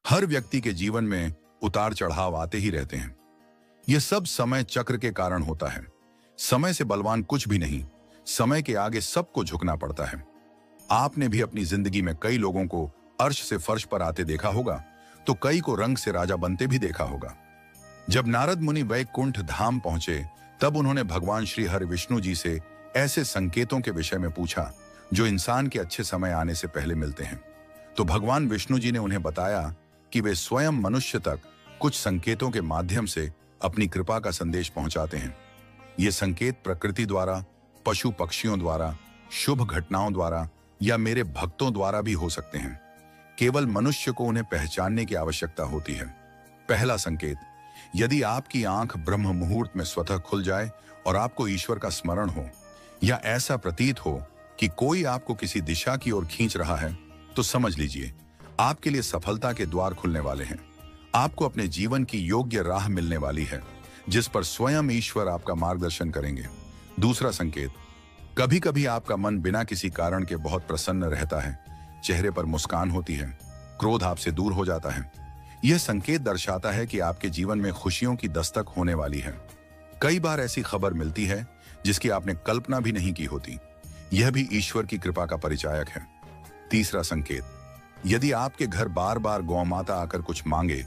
हर व्यक्ति के जीवन में उतार चढ़ाव आते ही रहते हैं। यह सब समय चक्र के कारण होता है। समय से बलवान कुछ भी नहीं, समय के आगे सबको झुकना पड़ता है। आपने भी अपनी जिंदगी में कई लोगों को अर्श से फर्श पर आते देखा होगा, तो कई को रंग से राजा बनते भी देखा होगा। जब नारद मुनि वैकुंठ धाम पहुंचे, तब उन्होंने भगवान श्री हरि विष्णु जी से ऐसे संकेतों के विषय में पूछा जो इंसान के अच्छे समय आने से पहले मिलते हैं। तो भगवान विष्णु जी ने उन्हें बताया कि वे स्वयं मनुष्य तक कुछ संकेतों के माध्यम से अपनी कृपा का संदेश पहुंचाते हैं। ये संकेत प्रकृति द्वारा, पशु पक्षियों द्वारा, शुभ घटनाओं द्वारा या मेरे भक्तों द्वारा भी हो सकते हैं। केवल मनुष्य को उन्हें पहचानने की आवश्यकता होती है। पहला संकेत, यदि आपकी आंख ब्रह्म मुहूर्त में स्वतः खुल जाए और आपको ईश्वर का स्मरण हो, या ऐसा प्रतीत हो कि कोई आपको किसी दिशा की ओर खींच रहा है, तो समझ लीजिए आपके लिए सफलता के द्वार खुलने वाले हैं। आपको अपने जीवन की योग्य राह मिलने वाली है, जिस पर स्वयं ईश्वर आपका मार्गदर्शन करेंगे। दूसरा संकेत, कभी कभी आपका मन बिना किसी कारण के बहुत प्रसन्न रहता है, चेहरे पर मुस्कान होती है, क्रोध आपसे दूर हो जाता है। यह संकेत दर्शाता है कि आपके जीवन में खुशियों की दस्तक होने वाली है। कई बार ऐसी खबर मिलती है जिसकी आपने कल्पना भी नहीं की होती। यह भी ईश्वर की कृपा का परिचायक है। तीसरा संकेत, यदि आपके घर बार बार गौ माता आकर कुछ मांगे,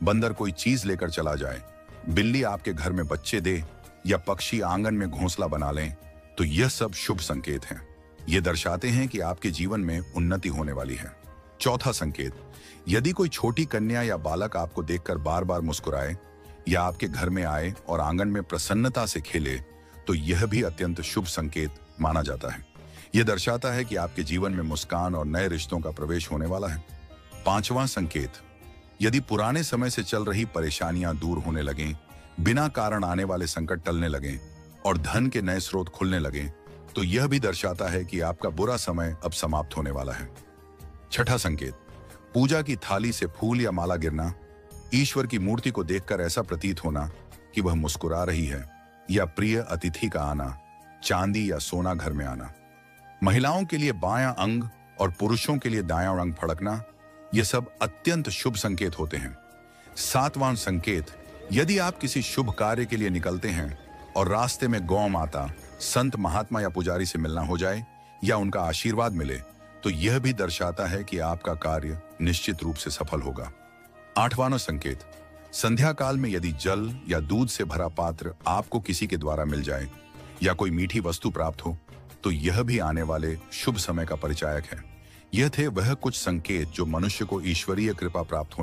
बंदर कोई चीज लेकर चला जाए, बिल्ली आपके घर में बच्चे दे या पक्षी आंगन में घोंसला बना लें, तो यह सब शुभ संकेत हैं। ये दर्शाते हैं कि आपके जीवन में उन्नति होने वाली है। चौथा संकेत, यदि कोई छोटी कन्या या बालक आपको देखकर बार बार मुस्कुराए या आपके घर में आए और आंगन में प्रसन्नता से खेले, तो यह भी अत्यंत शुभ संकेत माना जाता है। यह दर्शाता है कि आपके जीवन में मुस्कान और नए रिश्तों का प्रवेश होने वाला है। पांचवां संकेत, यदि पुराने समय से चल रही परेशानियां दूर होने लगें, बिना कारण आने वाले संकट टलने लगें और धन के नए स्रोत खुलने लगें, तो यह भी दर्शाता है कि आपका बुरा समय अब समाप्त होने वाला है। छठा संकेत, पूजा की थाली से फूल या माला गिरना, ईश्वर की मूर्ति को देखकर ऐसा प्रतीत होना कि वह मुस्कुरा रही है, या प्रिय अतिथि का आना, चांदी या सोना घर में आना। महिलाओं के लिए बायां अंग और पुरुषों के लिए दायां अंग फड़कना, ये सब अत्यंत शुभ संकेत होते हैं। सातवां संकेत, यदि आप किसी शुभ कार्य के लिए निकलते हैं और रास्ते में गौ माता, संत महात्मा या पुजारी से मिलना हो जाए या उनका आशीर्वाद मिले, तो यह भी दर्शाता है कि आपका कार्य निश्चित रूप से सफल होगा। आठवां संकेत, संध्या काल में यदि जल या दूध से भरा पात्र आपको किसी के द्वारा मिल जाए या कोई मीठी वस्तु प्राप्त हो, तो यह भी आने वाले शुभ समय का परिचायक है। यह थे वह कुछ संकेत जो मनुष्य को ईश्वरीय कृपा प्राप्त होने